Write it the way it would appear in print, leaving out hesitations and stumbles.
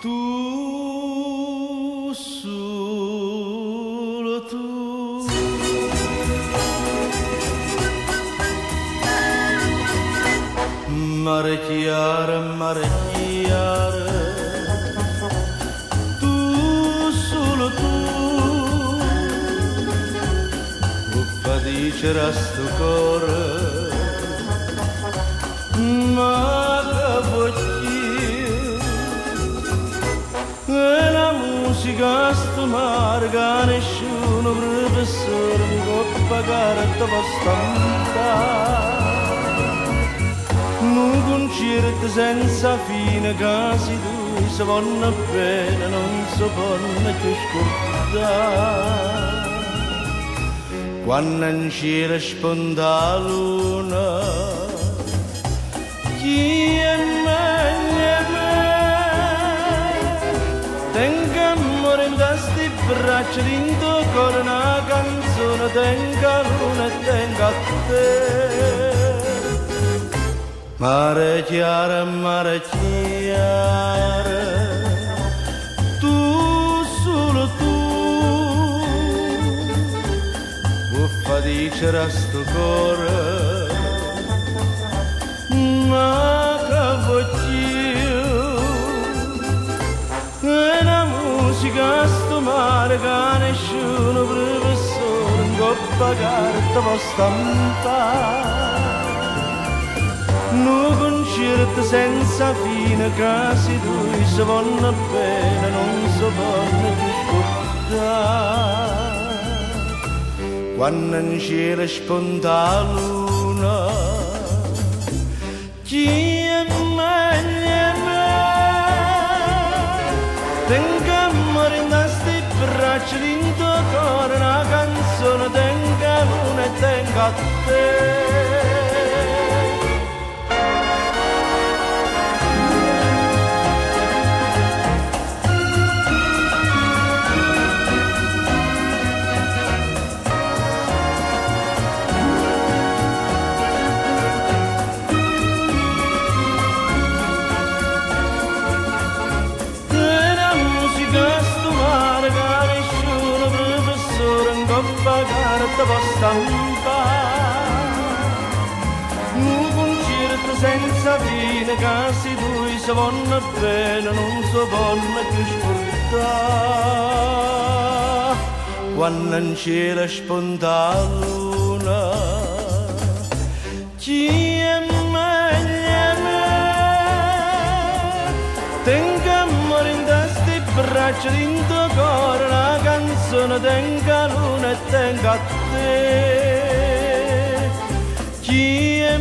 Tu solo tu. Mare chiara, tu solo tu. Uffa dicere sto cuore, ma che voglio. E la musica sto marga, nessuno professore mi può pagare te può stampare. Un concerto senza fine, casi tu si vanno bene, non si vanno più scordare. Quando in cielo spunta la luna, chi è meglio me? Tengo amore in questi braccia, dentro cuore una canzone, tengo la luna e tengo a te. Mare chiara, tu solo tu. Uffa dicere a sto cuore, ma che voglio. E la musica sto mare che nessuno professore non può pagare te può stampare. Un concerto senza fine, casi due si vanno bene, non si vanno più scordare. Quando in cielo spunta la luna, chi è meglio me? Tengo amore in questi braccia, dentro cuore una canzone, tengo la luna e tengo a te. Pagare te può stampare. Un concerto senza fine, casi due si vanno bene, non si vanno più scordare. Quando in cielo spunta la luna, chi è meglio me? Tengo amore in questi braccia, dentro cuore una canzone, tengo la luna e tengo a te. Chi è